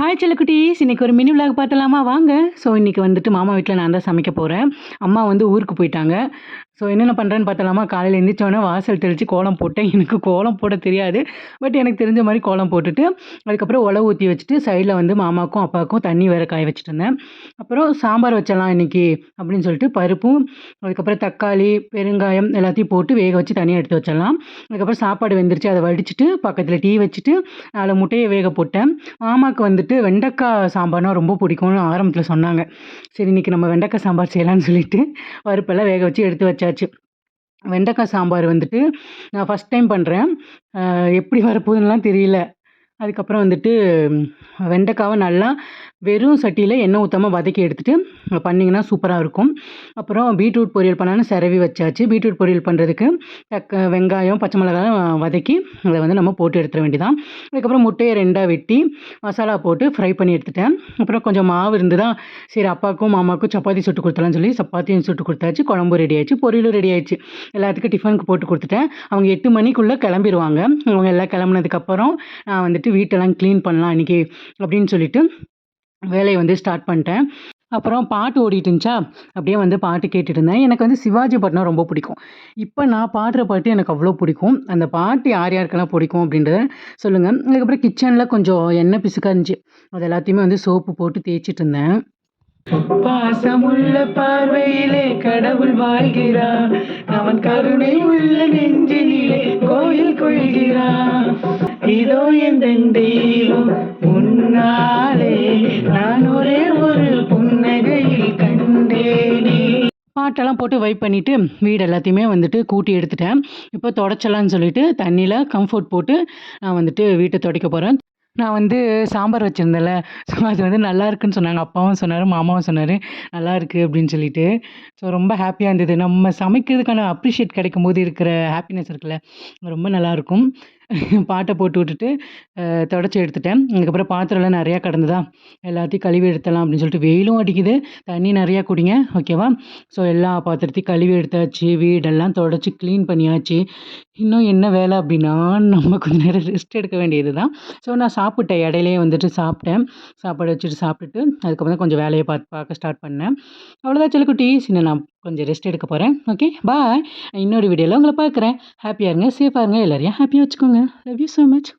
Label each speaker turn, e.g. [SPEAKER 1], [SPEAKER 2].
[SPEAKER 1] Hi செல்லக்குட்டீஸ், இன்னைக்கு ஒரு mini vlog பார்த்தலாமா வாங்க. ஸோ இன்றைக்கி வந்துட்டு மாமா வீட்டில் நான் தான் சமைக்க போகிறேன். அம்மா வந்து ஊருக்கு போயிட்டாங்க. ஸோ என்னென்ன பண்ணுறேன்னு பார்த்தலாமா. காலையில் எழுந்திரிச்சோடனே வாசல் தெளித்து கோலம் போட்டேன். எனக்கு கோலம் போட தெரியாது. பட் எனக்கு தெரிஞ்ச மாதிரி கோலம் போட்டுட்டு அதுக்கப்புறம் உலை ஊற்றி வச்சுட்டு சைடில் வந்து மாமாவுக்கும் அப்பாவுக்கும் தண்ணி வேறு காய வச்சுட்டு இருந்தேன். அப்புறம் சாம்பார் வச்சிடலாம் இன்றைக்கி அப்படின்னு சொல்லிட்டு பருப்பும் அதுக்கப்புறம் தக்காளி பெருங்காயம் எல்லாத்தையும் போட்டு வேக வச்சு தனியாக எடுத்து வச்சிடலாம். அதுக்கப்புறம் சாப்பாடு வெந்துருச்சு, அதை வடிச்சிட்டு பக்கத்தில் டீ வச்சுட்டு 4 முட்டையை வேக போட்டேன். மாமாவுக்கு வந்துட்டு வெண்டைக்காய் சாம்பார்னால் ரொம்ப பிடிக்கும்னு ஆரம்பத்தில் சொன்னாங்க. சரி இன்றைக்கி நம்ம வெண்டைக்காய் சாம்பார் செய்யலான்னு சொல்லிட்டு பருப்பெல்லாம் வேக வச்சு எடுத்து வச்சாச்சு. வெண்டைக்காய் சாம்பார் வந்துட்டு நான் ஃபஸ்ட் டைம் பண்ணுறேன். எப்படி வரப்போகுதுன்னுலாம் தெரியல. அதுக்கப்புறம் வந்துட்டு வெண்டைக்காவை நல்லா வெறும் சட்டியில் எண்ணெய் ஊற்றாம வதக்கி எடுத்துகிட்டு பண்ணிங்கன்னா சூப்பராக இருக்கும். அப்புறம் பீட்ரூட் பொரியல் பண்ணாலும் சிரவி வச்சாச்சு. பீட்ரூட் பொரியல் பண்ணுறதுக்கு வெங்காயம் பச்சை மிளகாய் வதக்கி அதை வந்து நம்ம போட்டு எடுத்துட வேண்டியதான். அதுக்கப்புறம் முட்டையை 2ஆக வெட்டி மசாலா போட்டு ஃப்ரை பண்ணி எடுத்துட்டேன். அப்புறம் கொஞ்சம் மாவு இருந்துதா, சரி அப்பாவுக்கும் மாமாவுக்கும் சப்பாத்தி சுட்டு கொடுத்தலான்னு சொல்லி சப்பாத்தியும் சுட்டு கொடுத்தாச்சு. குழம்பு ரெடி ஆயிடுச்சு, பொரியலும் ரெடி ஆயிடுச்சு. எல்லாத்துக்கும் டிஃபனுக்கு போட்டு கொடுத்துட்டேன். அவங்க 8 மணிக்குள்ளே கிளம்பிடுவாங்க. அவங்க எல்லாம் கிளம்புனதுக்கப்புறம் நான் வந்துட்டு வீட்டெல்லாம் க்ளீன் பண்ணலாம் இன்றைக்கி அப்படின்னு சொல்லிட்டு வேலையை வந்து ஸ்டார்ட் பண்ணிட்டேன். அப்புறம் பாட்டு ஓடிட்டு இருந்துச்சா, அப்படியே வந்து பாட்டு கேட்டுட்டு இருந்தேன். எனக்கு வந்து சிவாஜி பாட்டுனா ரொம்ப பிடிக்கும். இப்போ நான் பாடுற பாட்டு எனக்கு அவ்வளோ பிடிக்கும். அந்த பாட்டு யார் யாருக்கெல்லாம் பிடிக்கும் அப்படின்றத சொல்லுங்கள். அதுக்கப்புறம் கிச்சனில் கொஞ்சம் எண்ணெய் பிசுக்காக இருந்துச்சு, அது எல்லாத்தையுமே வந்து சோப்பு போட்டு தேய்ச்சிட்டு இருந்தேன். பாசமுள்ள பார்வையிலே கடவுள் வாழ்கிறான், அவன் கருணை உள்ள நெஞ்சினிலே கோயில் கொள்கிறான். இதோ எந்த தெய்வம் முன்னாலே நான் ஒரே ஒரு புன்னகையில் கண்டேனே. பாட்டெல்லாம் போட்டு வைப் பண்ணிவிட்டு வீடு எல்லாத்தையுமே வந்துட்டு கூட்டி எடுத்துட்டேன். இப்போ தொடச்சலான்னு சொல்லிட்டு தண்ணியில் கம்ஃபர்ட் போட்டு நான் வந்துட்டு வீட்டை துடைக்க போகிறேன். நான் வந்து சாம்பார் வச்சுருந்தேன்ல, ஸோ அது வந்து நல்லா இருக்குன்னு சொன்னாங்க. அப்பாவும் சொன்னார், மாமாவும் சொன்னார் நல்லா இருக்குது அப்படின்னு சொல்லிட்டு. ஸோ ரொம்ப ஹாப்பியாக இருந்தது. நம்ம சமைக்கிறதுக்கான அப்ரிஷியேட் கிடைக்கும்போது இருக்கிற ஹாப்பினஸ் இருக்குல்ல, ரொம்ப நல்லாயிருக்கும். பாட்டை போட்டு விட்டுட்டு தொடச்சி எடுத்துட்டேன். அதுக்கப்புறம் பாத்திரம்லாம் நிறையா கிடந்ததா, எல்லாத்தையும் கழுவி எடுத்தலாம் அப்படின்னு சொல்லிட்டு. வெயிலும் அடிக்குது, தண்ணி நிறையா குடிங்க ஓகேவா. ஸோ எல்லா பாத்திரத்தையும் கழுவி எடுத்தாச்சு, வீடெல்லாம் தொடச்சி க்ளீன் பண்ணியாச்சு. இன்னும் என்ன வேலை அப்படின்னா, நம்ம கொஞ்சம் நேரம் ரெஸ்ட் எடுக்க வேண்டியது தான். ஸோ நான் சாப்பிட்டேன், இடையிலேயே வந்துட்டு சாப்பிட்டேன். சாப்பாடு வச்சுட்டு சாப்பிட்டுட்டு அதுக்கப்புறம் தான் கொஞ்சம் வேலையை பார்க்க ஸ்டார்ட் பண்ணேன். அவ்வளோதான் செல்லக்குட்டீஸ், இன்னும் நான் கொஞ்சம் ரெஸ்ட் எடுக்க போகிறேன். Okay bye. இன்னொரு வீடியோவில் உங்களை பார்க்குறேன். ஹாப்பியாக இருங்க, சேஃபாக இருங்க, எல்லாரையும் ஹாப்பியாக வச்சுக்கோங்க. Love you so much.